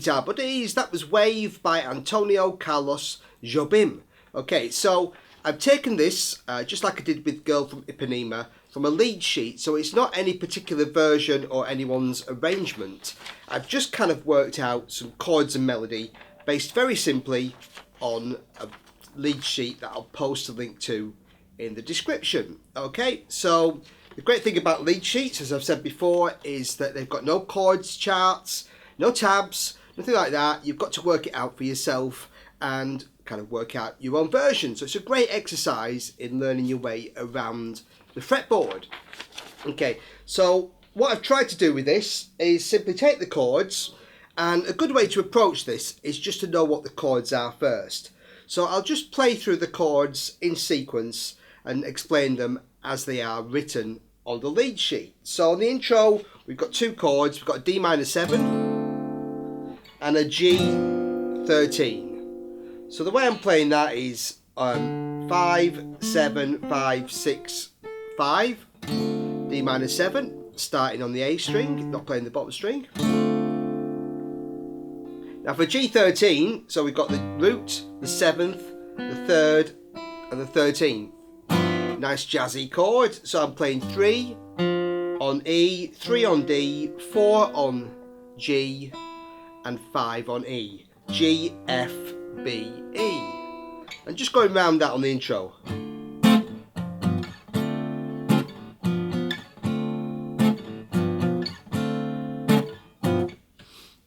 guitar buddies, that was Wave by Antônio Carlos Jobim. Okay, so I've taken this, just like I did with Girl from Ipanema, from a lead sheet, so it's not any particular version or anyone's arrangement. I've just kind of worked out some chords and melody based very simply on a lead sheet that I'll post a link to in the description. Okay, so the great thing about lead sheets, as I've said before, is that they've got no chords charts, no tabs, nothing like that. You've got to work it out for yourself and kind of work out your own version. So it's a great exercise in learning your way around the fretboard. Okay, so what I've tried to do with this is simply take the chords, and a good way to approach this is just to know what the chords are first. So I'll just play through the chords in sequence and explain them as they are written on the lead sheet. So on the intro, we've got two chords. We've got a D minor 7 and a G13. So the way I'm playing that is 5, 7, 5, 6, 5, D minor 7, starting on the A string, not playing the bottom string. Now for G13, so we've got the root, the 7th, the 3rd, and the 13th. Nice jazzy chord. So I'm playing 3 on E, 3 on D, 4 on G, and 5 on E. G, F, B, E. And just going round that on the intro.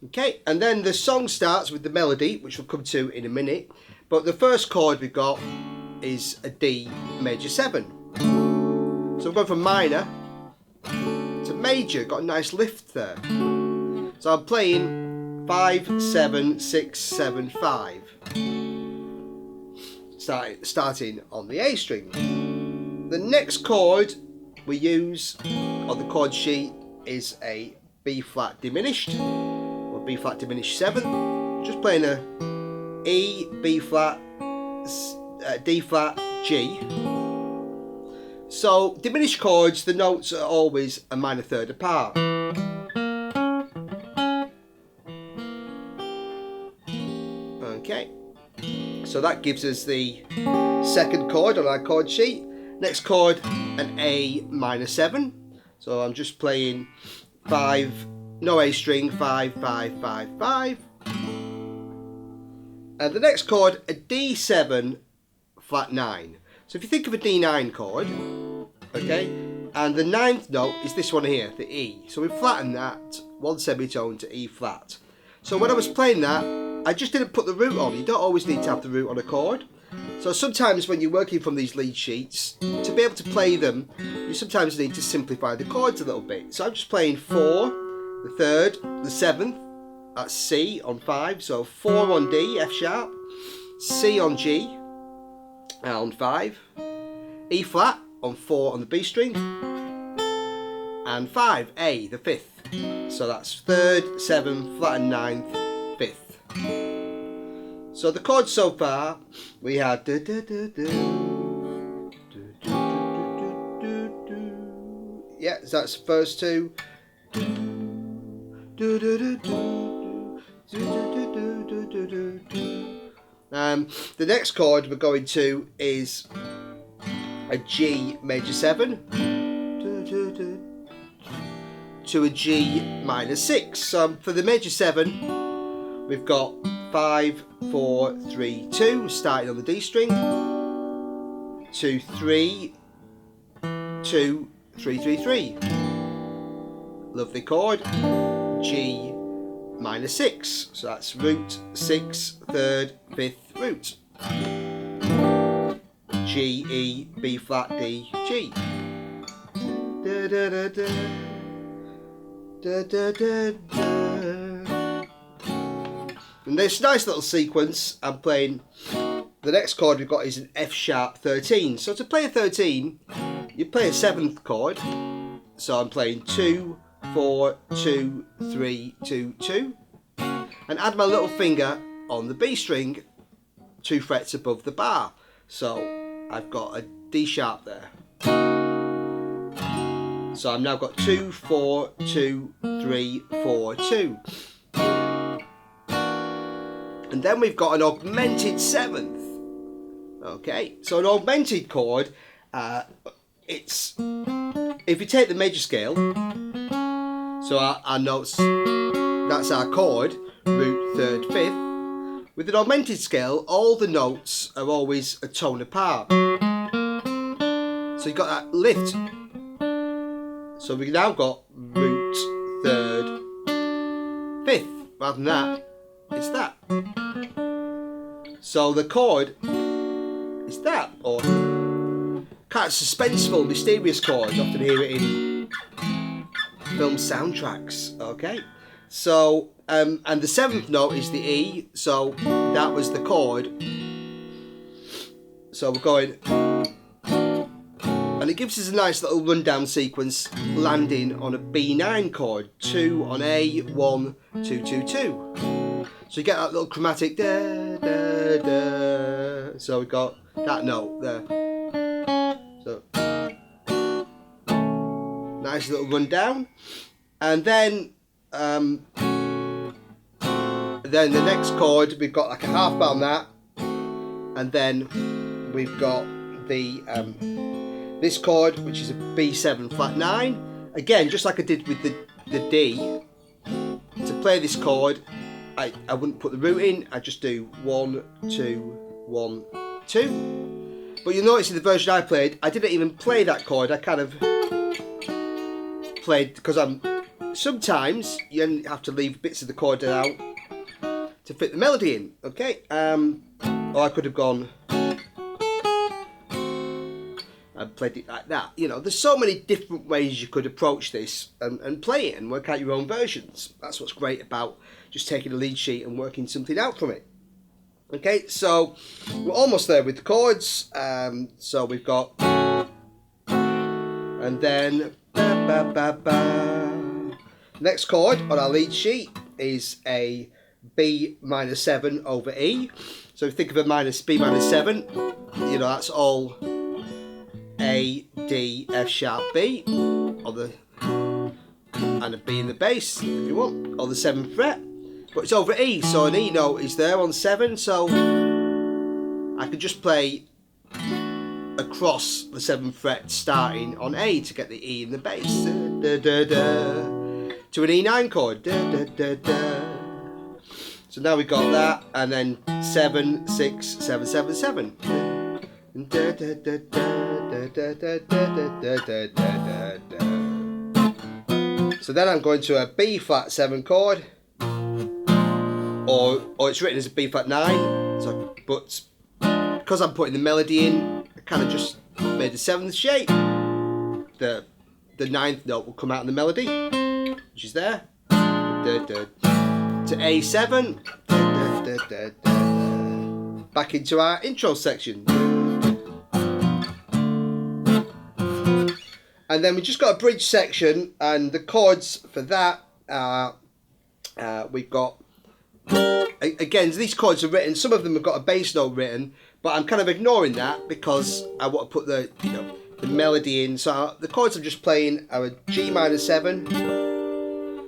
Okay, and then the song starts with the melody, which we'll come to in a minute. But the first chord we've got is a D major 7. So I'm going from minor to major, got a nice lift there. So I'm playing 5, 7, 6, 7, 5. Starting on the A string. The next chord we use on the chord sheet is a B flat diminished, or B flat diminished 7. Just playing a E, B flat, D flat, G. So diminished chords, the notes are always a minor third apart. Okay, so that gives us the second chord on our chord sheet. Next chord, an A minor 7. So I'm just playing 5, no A string, 5, 5, 5, 5. And the next chord, a D7 flat 9. So if you think of a D9 chord, okay, and the 9th note is this one here, the E. So we flatten that one semitone to E flat. So when I was playing that, I just didn't put the root on. You don't always need to have the root on a chord. So sometimes when you're working from these lead sheets, to be able to play them, you sometimes need to simplify the chords a little bit. So I'm just playing 4, the 3rd, the 7th, that's C on 5, so 4 on D, F sharp, C on G on 5, E flat on 4 on the B string, and 5, A, the 5th. So that's 3rd, 7th, flat and 9th, 5th. So the chords so far, we had yeah, so that's the first two. The next chord we're going to is a G major 7 to a G minor 6. So for the major 7, we've got 5, 4, 3, 2, starting on the D string, 2, 3, 2, 3, 3, 3. Lovely chord. G minor 6. So that's root 6, 3rd, 5th root. G, E, B flat, D, G. Da, da, da, da. Da, da, da, da. And this nice little sequence, I'm playing, the next chord we've got is an F sharp 13. So to play a 13, you play a 7th chord. So I'm playing 2, 4, 2, 3, 2, 2. And add my little finger on the B string 2 frets above the bar. So I've got a D sharp there. So I've now got 2, 4, 2, 3, 4, 2. And then we've got an augmented seventh. Okay, so an augmented chord, it's, if you take the major scale, so our notes, that's our chord, root, third, fifth. With an augmented scale, all the notes are always a tone apart. So you've got that lift. So we've now got root, third, fifth. Rather than that, it's that. So the chord is that, or kind of suspenseful, mysterious chords. Often hear it in film soundtracks. Okay, so and the seventh note is the E. So that was the chord. So we're going, and it gives us a nice little rundown sequence, landing on a B9 chord, 2 on A, 1, 2, 2, 2. So you get that little chromatic da da da. So we got that note there. So nice little rundown, and then the next chord we've got like a half bar on that, and then we've got the this chord, which is a B7 flat 9. Again, just like I did with the D. To play this chord, I wouldn't put the root in. I just do 1, 2, 1, 2. But you'll notice in the version I played, I didn't even play that chord. I kind of played, because sometimes you have to leave bits of the chord out to fit the melody in. Okay, or I could have gone and played it like that. You know, there's so many different ways you could approach this and play it and work out your own versions. That's what's great about just taking a lead sheet and working something out from it. Okay, so we're almost there with the chords. So we've got, and then ba, ba, ba. Next chord on our lead sheet is a B minor 7 over E. So if you think of a B minor 7, you know, that's all A, D, F sharp, B, or and a B in the bass if you want, or the 7th fret. But it's over E, so an E note is there on 7, so I could just play across the 7th fret starting on A to get the E in the bass. Da, da, da, to an E9 chord. Da, da, da, da. So now we've got that, and then 7, 6, 7, 7, 7. Da, da, da, da, da, da, da, da, da, da, da. So then I'm going to a B flat 7 chord. Or it's written as a B flat 9, so, but because I'm putting the melody in, I kind of just made the 7th shape. The 9th note will come out in the melody, which is there. Da, da, to A7. Da, da, da, da. Back into our intro section. And then we just got a bridge section, and the chords for that we've got. Again, these chords are written, some of them have got a bass note written, but I'm kind of ignoring that because I want to put the melody in. So the chords I'm just playing are a G minor 7.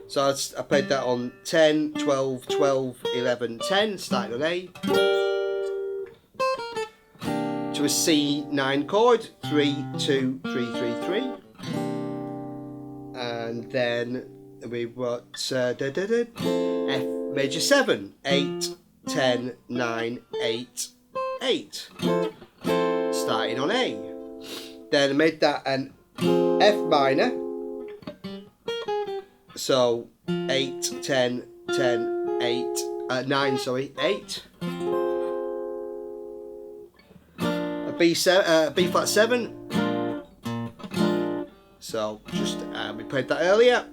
So I played that on 10, 12, 12, 11, 10, starting on A. To a C9 chord, 3, 2, 3, 3, 3. And then we've got F major 7, 8, 10, 9, 8, 8. Starting on A. Then I made that an F minor. So 8, 10, 10, 8, 9, sorry, 8. A B flat 7. So just we played that earlier.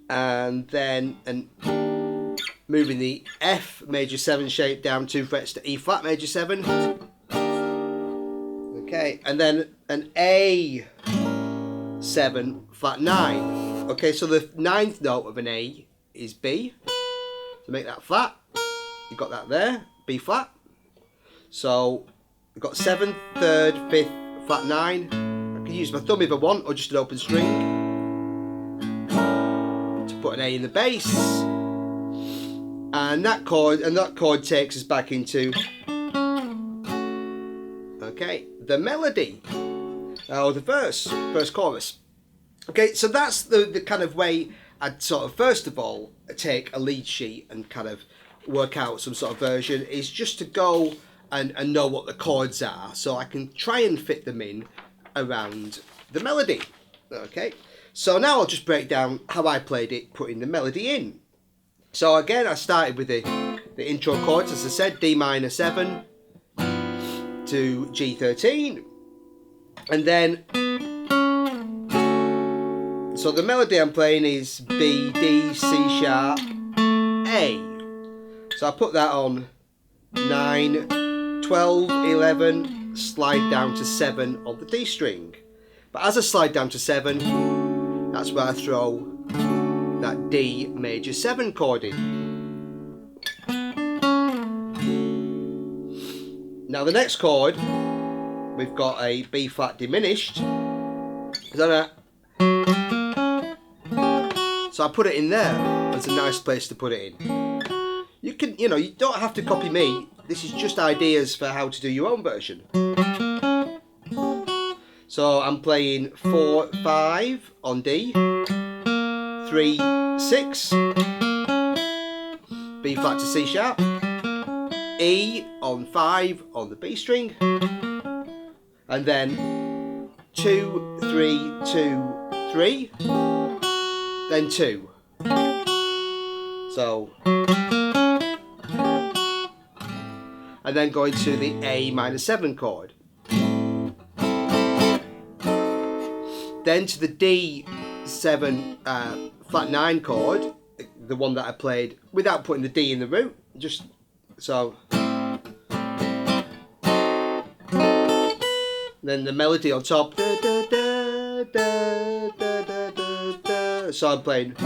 And then moving the F major 7 shape down 2 frets to E flat major 7. Okay, and then an A7 flat 9. Okay, so the 9th note of an A is B. To make that flat, you've got that there, B flat. So we've got 7th, 3rd, 5th, flat 9. I can use my thumb if I want, or just an open string. Put an A in the bass, And that chord takes us back into, okay, the melody, or the first chorus. Okay, so that's the kind of way I'd sort of first of all take a lead sheet and kind of work out some sort of version, is just to go and know what the chords are, so I can try and fit them in around the melody. Okay, so now I'll just break down how I played it, putting the melody in. So again, I started with the intro chords, as I said, D minor 7 to G13, and then so the melody I'm playing is B, D, C sharp, A. So I put that on 9, 12, 11, slide down to 7 on the D string. But as I slide down to 7, that's where I throw that D major 7 chord in. Now the next chord, we've got a B flat diminished. So I put it in there. It's a nice place to put it in. You can, you don't have to copy me. This is just ideas for how to do your own version. So I'm playing 4, 5 on D, 3, 6, B flat to C sharp, E on 5 on the B string, and then 2, 3, 2, 3, then 2. So, and then going to the A minor 7 chord. Then to the D7 flat 9 chord, the one that I played without putting the D in the root, just so. Then the melody on top. Da, da, da, da, da, da, da, da. So I'm playing.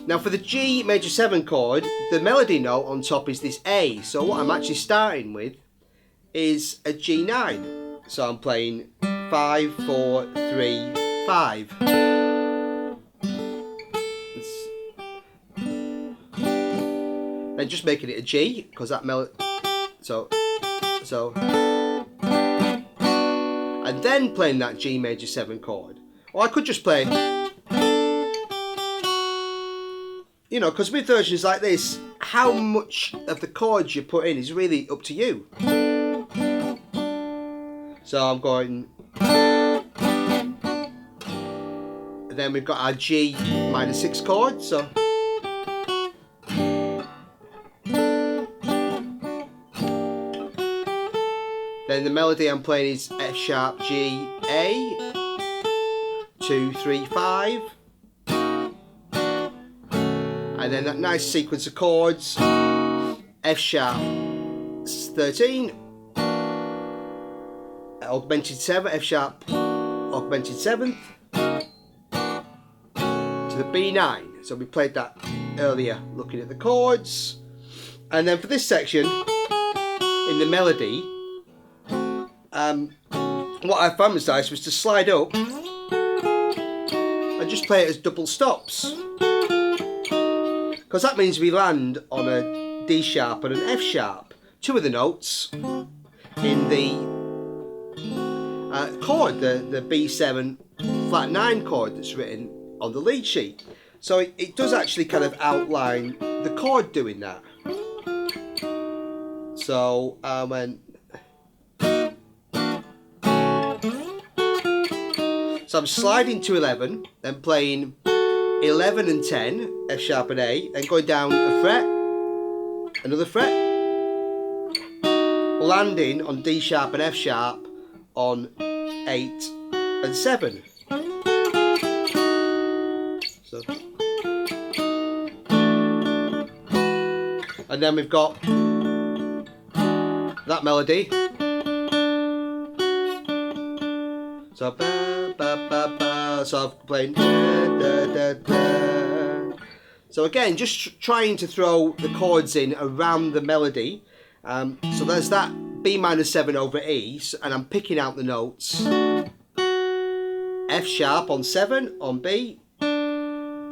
Now for the G major 7 chord, the melody note on top is this A. So what I'm actually starting with is a G9. So I'm playing 5, 4, 3, 5. Then just making it a G, because that melody. So. And then playing that G major 7 chord. Or I could just play, because with versions like this, how much of the chords you put in is really up to you. So I'm going, and then we've got our G minor 6 chord, so. Then the melody I'm playing is F sharp, G, A, 2, 3, 5. And then that nice sequence of chords, F sharp, 13, augmented 7, F sharp, augmented 7th, to the B9. So we played that earlier looking at the chords. And then for this section, in the melody, what I found was nice was to slide up and just play it as double stops, because that means we land on a D sharp and an F sharp, two of the notes in the chord, the B7 flat 9 chord that's written on the lead sheet. So it does actually kind of outline the chord doing that. So So I'm sliding to 11, then playing 11 and 10, F sharp and A, and going down a fret, another fret, landing on D sharp and F sharp on 8 and 7. So, and then we've got that melody. So so I'm playing da, da, da. So again, just trying to throw the chords in around the melody. So there's that B minor 7 over E, and I'm picking out the notes. F sharp on 7 on B,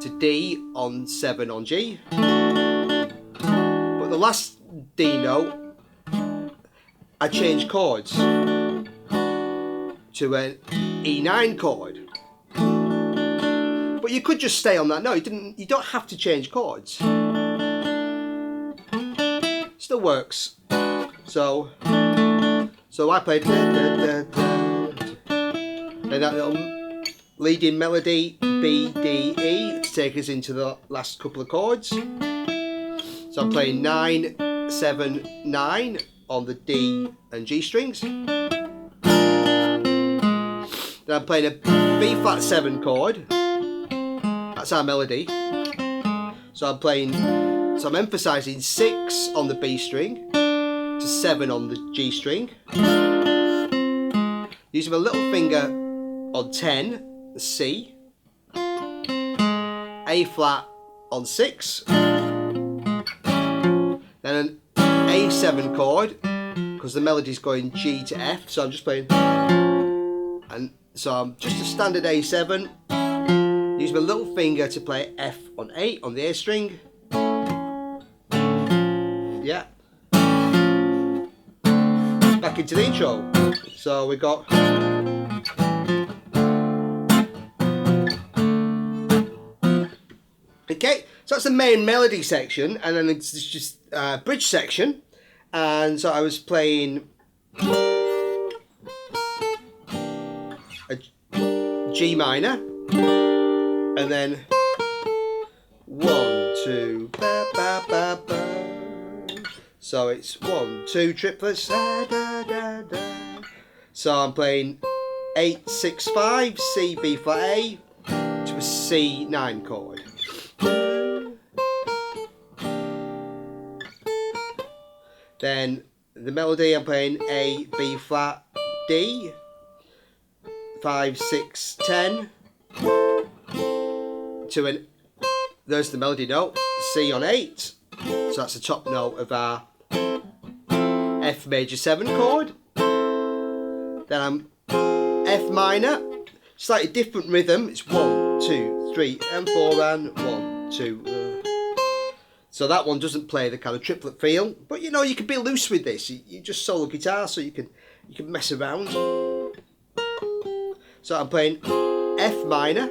to D on 7 on G. But the last D note, I changed chords to an E9 chord. But you could just stay on that note. You don't have to change chords. Still works. So I played then that little leading melody B, D, E to take us into the last couple of chords. So I'm playing 9, 7, 9 on the D and G strings. Then I'm playing a B flat 7 chord. That's our melody. So I'm emphasising 6 on the B string to 7 on the G string. Using my little finger on 10, the C. A flat on 6. Then an A7 chord, because the melody's going G to F, so I'm just playing. And so I'm just a standard A7. Use my little finger to play F on 8 on the A string. Yeah. Back into the intro. So we got. Okay, so that's the main melody section, and then it's just bridge section. And so I was playing a G minor, and then 1, 2, ba, ba, ba, ba. So it's 1, 2 triplets. Da, da, da, da. So I'm playing 8, 6, 5, C, B flat A to a C9 chord. Then the melody, I'm playing A, B flat, D, 5, 6, 10 to an, there's the melody note, C on 8. So that's the top note of our F major 7 chord. Then I'm F minor, slightly different rhythm. It's 1, 2, 3 and 4 and 1, 2. So that one doesn't play the kind of triplet feel, but you know, you can be loose with this. You just solo guitar, so you can mess around. So I'm playing F minor,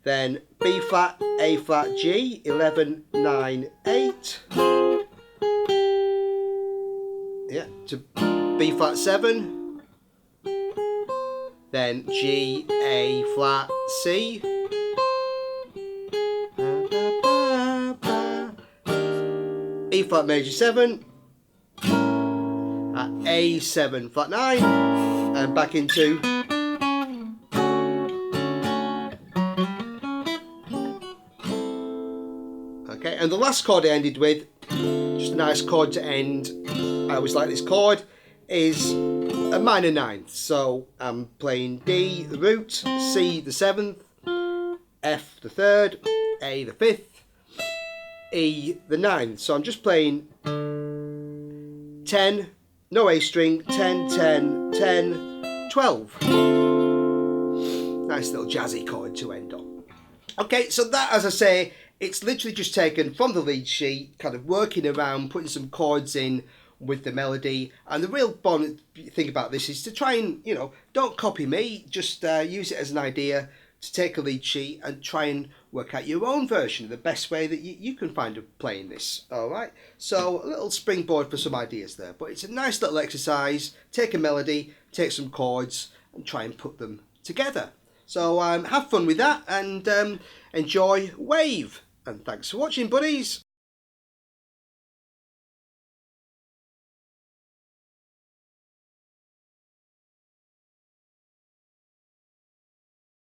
then B flat, A flat, G, 11, 9, 8. Yeah, to B flat 7, then G, A flat, C. E flat major 7, A7 flat 9, and back into okay. And the last chord I ended with, just a nice chord to end. I always like this chord, is a minor 9th. So I'm playing D the root, C the 7th, F the 3rd, A the 5th, E the 9th. So I'm just playing 10, no A string, 10, 10, 10, 12. Nice little jazzy chord to end on. Okay, so that, as I say, it's literally just taken from the lead sheet, kind of working around, putting some chords in with the melody. And the real fun thing about this is to try and, you know, don't copy me, just use it as an idea to take a lead sheet and try and work out your own version, the best way that you can find of playing this. All right, so a little springboard for some ideas there, but it's a nice little exercise. Take a melody, take some chords and try and put them together. So have fun with that and enjoy Wave, and thanks for watching, buddies.